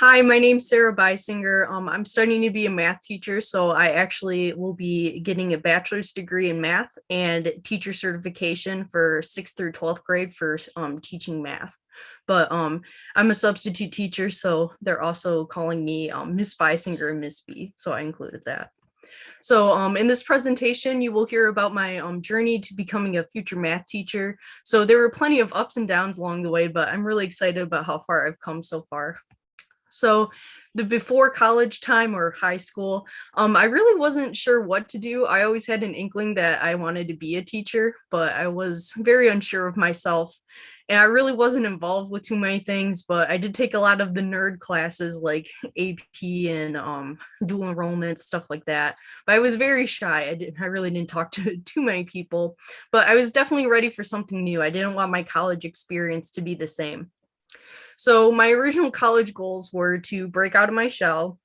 Hi, my name's Sarah Beisinger. I'm studying to be a math teacher, so I actually will be getting a bachelor's degree in math and teacher certification for 6th through 12th grade for teaching math. But I'm a substitute teacher, so they're also calling me Miss Beisinger and Miss B, so I included that. So in this presentation, you will hear about my journey to becoming a future math teacher. So there were plenty of ups and downs along the way, but I'm really excited about how far I've come so far. So the before college time or high school, I really wasn't sure what to do. I always had an inkling that I wanted to be a teacher, but I was very unsure of myself. And I really wasn't involved with too many things, but I did take a lot of the nerd classes like AP and dual enrollment, stuff like that. But I was very shy. I really didn't talk to too many people, but I was definitely ready for something new. I didn't want my college experience to be the same. So my original college goals were to break out of my shell,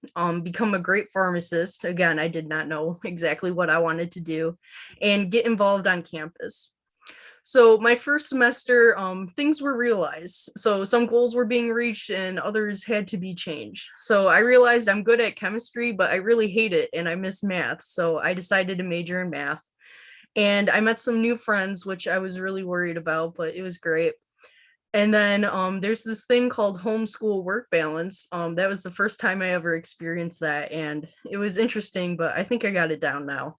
become a great pharmacist. Again, I did not know exactly what I wanted to do, and get involved on campus. So my first semester, things were realized. So some goals were being reached and others had to be changed. So I realized I'm good at chemistry, but I really hate it and I miss math. So I decided to major in math. And I met some new friends, which I was really worried about, but it was great. And then there's this thing called homeschool work balance. That was the first time I ever experienced that. And it was interesting, but I think I got it down now.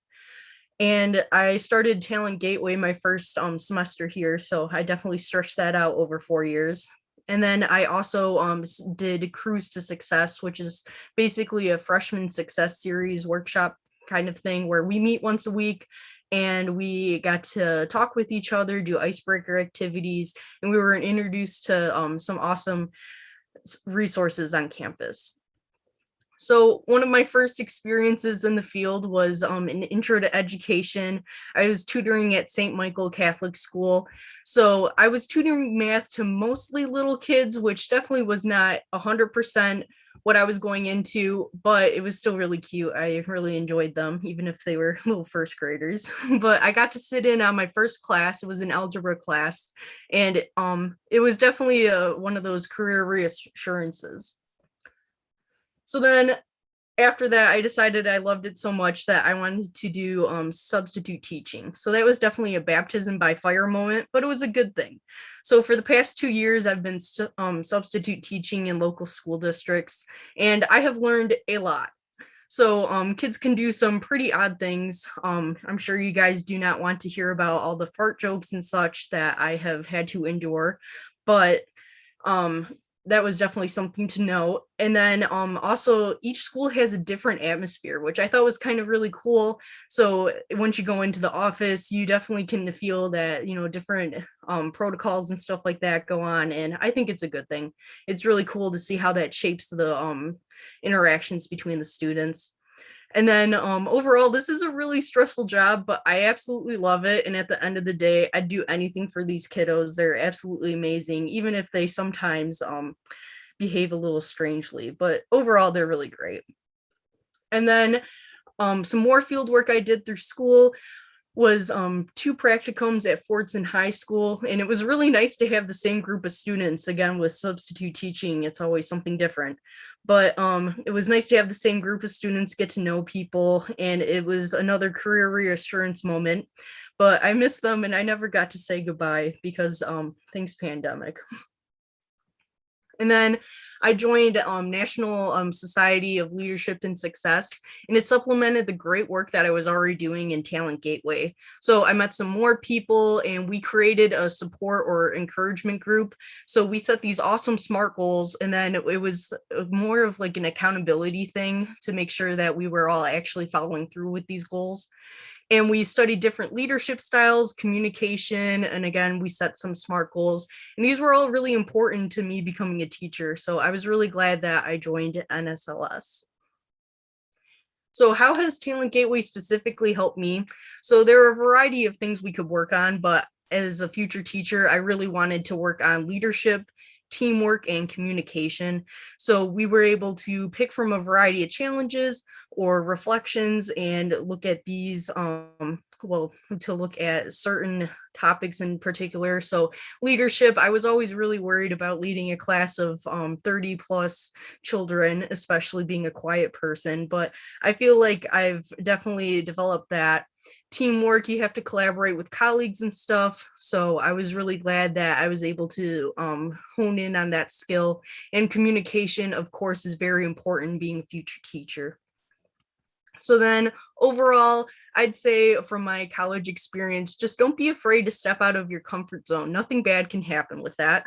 And I started Talent Gateway my first semester here. So I definitely stretched that out over 4 years. And then I also did Cruise to Success, which is basically a freshman success series workshop kind of thing where we meet once a week and we got to talk with each other, do icebreaker activities, and we were introduced to some awesome resources on campus. So one of my first experiences in the field was an intro to education. I was tutoring at St. Michael Catholic School. So I was tutoring math to mostly little kids, which definitely was not 100% what I was going into, but it was still really cute. I really enjoyed them, even if they were little first graders. But I got to sit in on my first class. It was an algebra class, and it was definitely one of those career reassurances. So then after that, I decided I loved it so much that I wanted to do substitute teaching. So that was definitely a baptism by fire moment, but it was a good thing. So for the past 2 years, I've been substitute teaching in local school districts, and I have learned a lot. So kids can do some pretty odd things. I'm sure you guys do not want to hear about all the fart jokes and such that I have had to endure, but um that was definitely something to know. And then also each school has a different atmosphere, which I thought was kind of really cool. So once you go into the office, you definitely can feel that, different protocols and stuff like that go on, and I think it's a good thing. It's really cool to see how that shapes the interactions between the students. And then overall, this is a really stressful job, but I absolutely love it. And at the end of the day, I'd do anything for these kiddos. They're absolutely amazing, even if they sometimes behave a little strangely. But overall, they're really great. And then some more field work I did through school was two practicums at Fordson High School. And it was really nice to have the same group of students. Again, with substitute teaching, it's always something different. But it was nice to have the same group of students, get to know people, and it was another career reassurance moment. But I miss them and I never got to say goodbye because thanks pandemic. And then I joined National Society of Leadership and Success, and it supplemented the great work that I was already doing in Talent Gateway. So I met some more people, and we created a support or encouragement group. So we set these awesome SMART goals, and then it was more of like an accountability thing to make sure that we were all actually following through with these goals. And we studied different leadership styles, communication, and again, we set some SMART goals. And these were all really important to me becoming a teacher. So I was really glad that I joined NSLS. So how has Talent Gateway specifically helped me? So there are a variety of things we could work on, but as a future teacher, I really wanted to work on leadership, teamwork, and communication. So we were able to pick from a variety of challenges or reflections and look at these, to look at certain topics in particular. So leadership, I was always really worried about leading a class of 30 plus children, especially being a quiet person. But I feel like I've definitely developed that teamwork. You have to collaborate with colleagues and stuff. So I was really glad that I was able to hone in on that skill. And communication, of course, is very important being a future teacher. So then overall, I'd say from my college experience, just don't be afraid to step out of your comfort zone. Nothing bad can happen with that.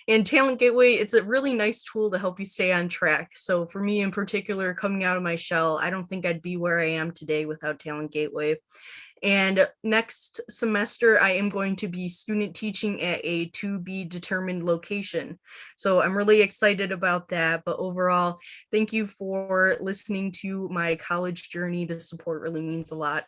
And Talent Gateway, it's a really nice tool to help you stay on track. So for me in particular, coming out of my shell, I don't think I'd be where I am today without Talent Gateway. And next semester, I am going to be student teaching at a to be determined location. So I'm really excited about that. But overall, thank you for listening to my college journey. The support really means a lot.